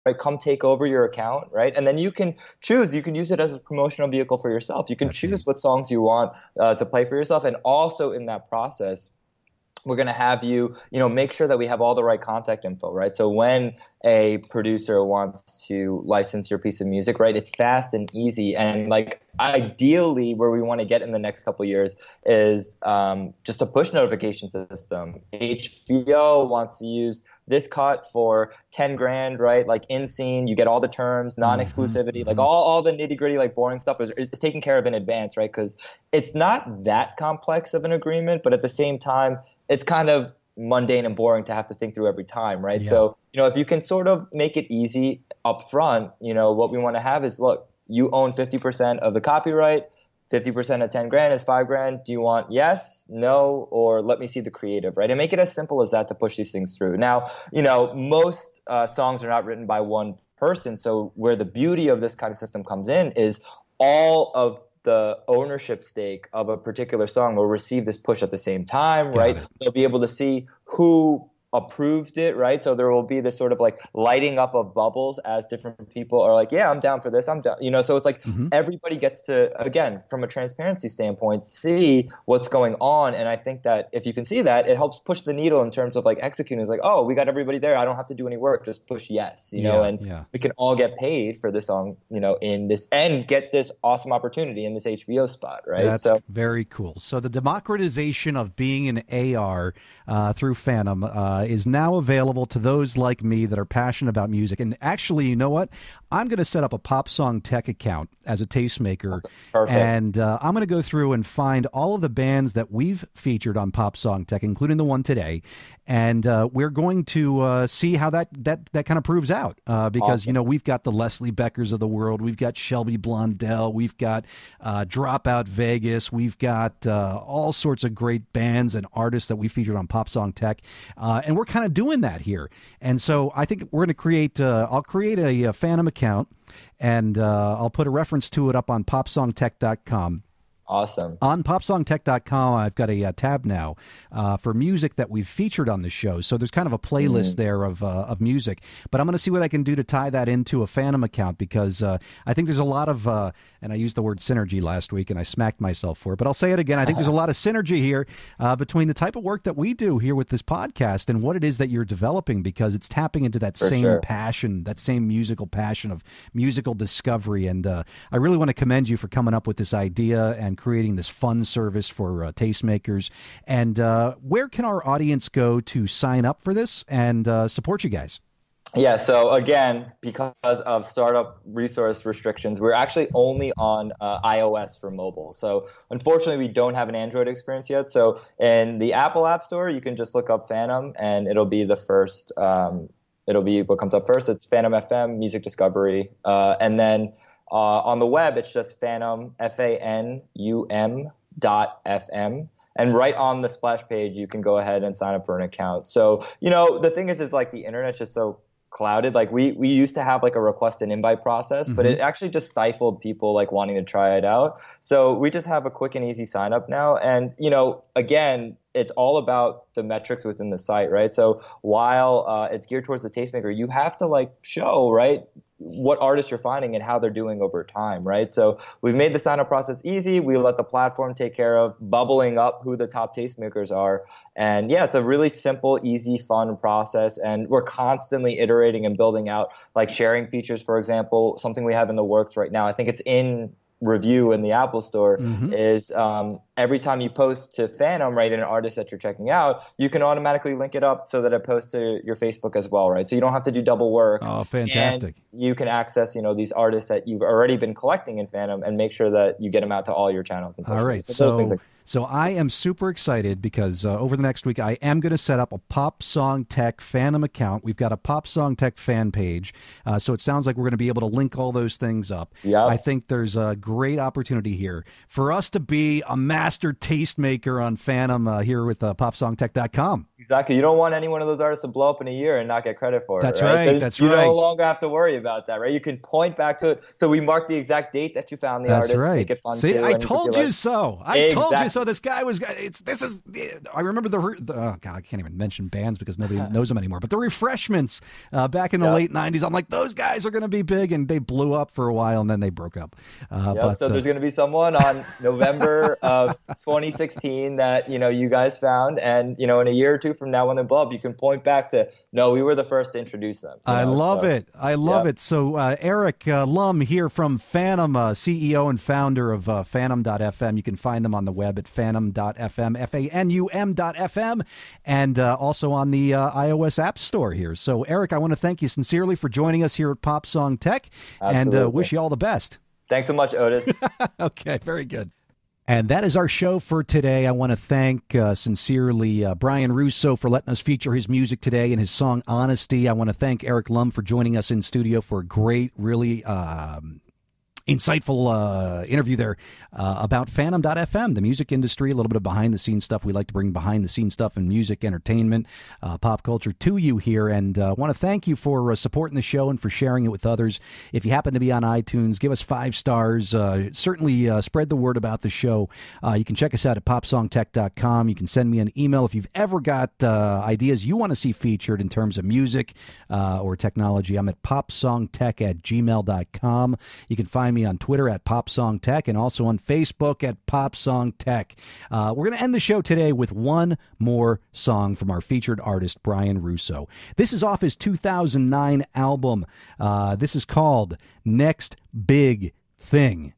right? Come take over your account, right? And then you can choose. You can use it as a promotional vehicle for yourself. You can That's choose neat. what songs you want to play for yourself, and also in that process we're going to have you, make sure that we have all the right contact info, right? So when a producer wants to license your piece of music, right, it's fast and easy. And like ideally, where we want to get in the next couple of years is just a push notification system. HBO wants to use this cut for 10 grand, right? Like in scene, you get all the terms, Hmm. non-exclusivity, like Hmm. all the nitty gritty, like boring stuff is taken care of in advance, right? Because it's not that complex of an agreement, but at the same time, it's kind of mundane and boring to have to think through every time, right? Yeah. So, if you can sort of make it easy up front, what we want to have is, look, you own 50% of the copyright, 50% of 10 grand is 5 grand. Do you want yes, no, or let me see the creative, right? And make it as simple as that to push these things through. Now, most songs are not written by one person. So where the beauty of this kind of system comes in is all of the ownership stake of a particular song will receive this push at the same time, Got right? it. They'll be able to see who approved it, right? So there will be this sort of like lighting up of bubbles as different people are like, yeah, I'm down for this. I'm down. So it's like Hmm. everybody gets to, again, from a transparency standpoint, see what's going on. And I think that if you can see that, it helps push the needle in terms of like executing. It's like, oh, we got everybody there. I don't have to do any work. Just push yes, Yeah. and Yeah. we can all get paid for this song, in this and get this awesome opportunity in this HBO spot, right? That's So very cool. So the democratization of being an AR through Phantom is now available to those like me that are passionate about music. And actually, you know what? I'm going to set up a Pop Song Tech account as a tastemaker, perfect. and I'm going to go through and find all of the bands that we've featured on Pop Song Tech, including the one today, and we're going to see how that kind of proves out. Because Awesome. we've got the Leslie Beckers of the world, we've got Shelby Blondell, we've got Dropout Vegas, we've got all sorts of great bands and artists that we featured on Pop Song Tech, and we're kind of doing that here. And so I think we're going to create. I'll create a Phantom account, and I'll put a reference to it up on popsongtech.com. Awesome. On popsongtech.com, I've got a tab now for music that we've featured on the show. So there's kind of a playlist Mm, there of music. But I'm going to see what I can do to tie that into a Phantom account, because I think there's a lot of, and I used the word synergy last week and I smacked myself for it, but I'll say it again. I think there's a lot of synergy here between the type of work that we do here with this podcast and what it is that you're developing, because it's tapping into that for same sure. passion, that same musical passion of musical discovery. And I really want to commend you for coming up with this idea and creating this fun service for tastemakers. And where can our audience go to sign up for this and support you guys? Yeah, so again, because of startup resource restrictions, we're actually only on iOS for mobile. So unfortunately, we don't have an Android experience yet. So in the Apple App Store, you can just look up Phantom, and it'll be the first. It'll be what comes up first. It's Phantom FM Music Discovery, and then on the web, it's just Phantom FANUM .fm. And right on the splash page, you can go ahead and sign up for an account. So, the thing is like the internet's just so clouded. Like we used to have like a request and invite process, but Hmm. it actually just stifled people like wanting to try it out. So we just have a quick and easy sign up now. And, again, it's all about the metrics within the site, right? So while it's geared towards the tastemaker, you have to like show, right, what artists you're finding and how they're doing over time, right? So we've made the sign up process easy. We let the platform take care of bubbling up who the top tastemakers are. And yeah, it's a really simple, easy, fun process. And we're constantly iterating and building out like sharing features, for example, something we have in the works right now. I think it's in review in the Apple Store Hmm. is every time you post to Phantom, right, an artist that you're checking out, you can automatically link it up so that it posts to your Facebook as well, right? So you don't have to do double work. Oh, And fantastic. you can access, these artists that you've already been collecting in Phantom and make sure that you get them out to all your channels and All social media. right. So those things So like so I am super excited because over the next week I am going to set up a Pop Song Tech Phantom account. We've got a Pop Song Tech fan page. So it sounds like we're going to be able to link all those things up. I yep. think there's a great opportunity here for us to be a master tastemaker on Phantom here with popsongtech.com. Exactly. You don't want any one of those artists to blow up in a year and not get credit for it, That's right? right. That's You right. no longer have to worry about that, right? You can point back to it. So we mark the exact date that you found the That's artist, right. make it fun See, too. I And told you so. I told you so. This guy was. I remember the. Oh God, I can't even mention bands because nobody knows them anymore. But the Refreshments back in the late '90s. I'm like, those guys are going to be big, and they blew up for a while, and then they broke up. So there's going to be someone on November of 2016 that you guys found, and in a year or two from now when they blow up, you can point back to, no, we were the first to introduce them. I love it. I love it. So Eric Lum here from Phantom, CEO and founder of Phantom.fm. You can find them on the web at phantom.fm, FANUM.fm, and also on the iOS App Store here. So Eric, I want to thank you sincerely for joining us here at Pop Song Tech. Absolutely. And wish you all the best. Thanks so much, Otis. Okay, very good. And that is our show for today. I want to thank sincerely Bryan Russo for letting us feature his music today and his song Honesty. I want to thank Eric Lum for joining us in studio for a great, really insightful interview there about Phantom.fm, the music industry, a little bit of behind-the-scenes stuff. We like to bring behind-the-scenes stuff in music, entertainment, pop culture to you here, and I want to thank you for supporting the show and for sharing it with others. If you happen to be on iTunes, give us 5 stars. Certainly spread the word about the show. You can check us out at popsongtech.com. You can send me an email if you've ever got ideas you want to see featured in terms of music or technology. I'm at popsongtech@gmail.com. You can find me on Twitter at PopSongTech and also on Facebook at PopSongTech. We're going to end the show today with one more song from our featured artist, Bryan Russo. This is off his 2009 album. This is called Next Big Thing.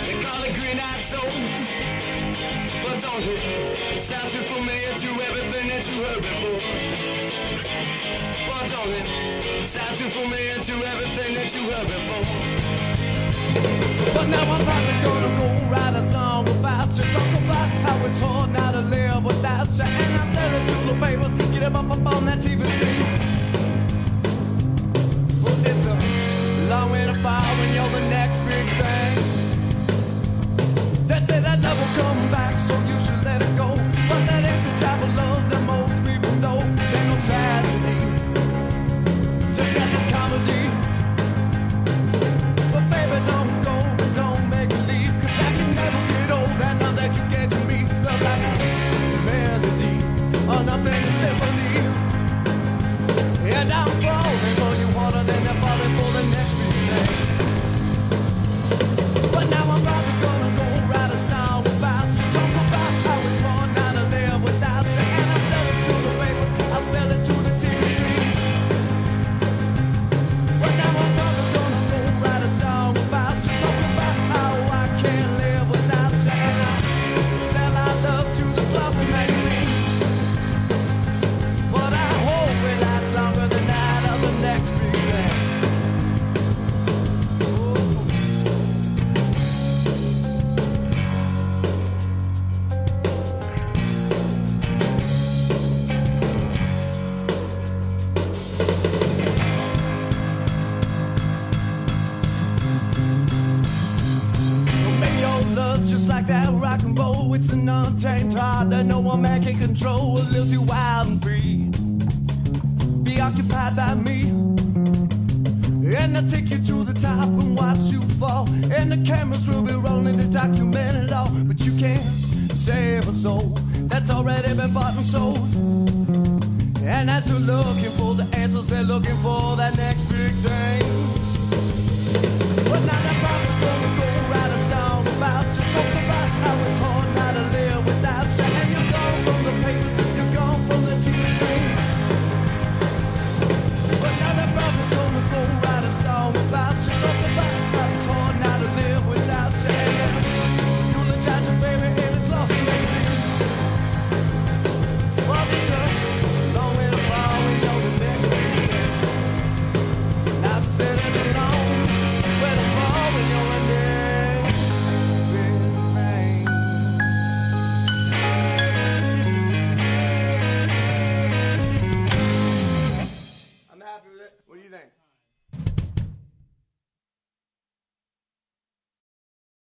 They call it green-eyed soul, but don't it sound too familiar to everything that you heard before? But don't it sound too familiar to everything that you heard before? But now I'm probably gonna go write a song about you, talk about how it's hard now to live without you, and I sell it to the papers, get them up on that TV screen. Well, it's a long way to fall when you're the next big thing. They say that love will come back, so you should let it go. But that ain't the type of love that most people know. There's no tragedy, just guess it's comedy. But baby, don't go and don't make me leave, 'cause I can never get old. That love that you gave to me, love like a melody or nothing to symphony. And I'm falling for you harder than they're falling for the next big thing. But now I'm probably gonna go write a song about you, talk about how it's hard now to live without you, and I'll sell it to the papers, I'll sell it to the TV screen. But now I'm probably gonna go write a song about you, talk about how I can't live without you, and I'll sell our love to the glossy magazine. But I hope it lasts longer than that of the next big thing. Make your love just like that rock and roll. It's an untamed heart that no one man can control. A little too wild and free. Be occupied by me. And I'll take you to the top and watch you fall. And the cameras will be rolling to document it all. But you can't save a soul that's already been bought and sold. And as you're looking for the answers, they're looking for that next big thing. But now they're probably gonna go write a song about you, talk about how it's hard now to live without you, and you're gone from the papers, you're gone from the TV screen. But now they're probably gonna go write a song about you, talk about how it's hard now to live without you, with it? What do you think?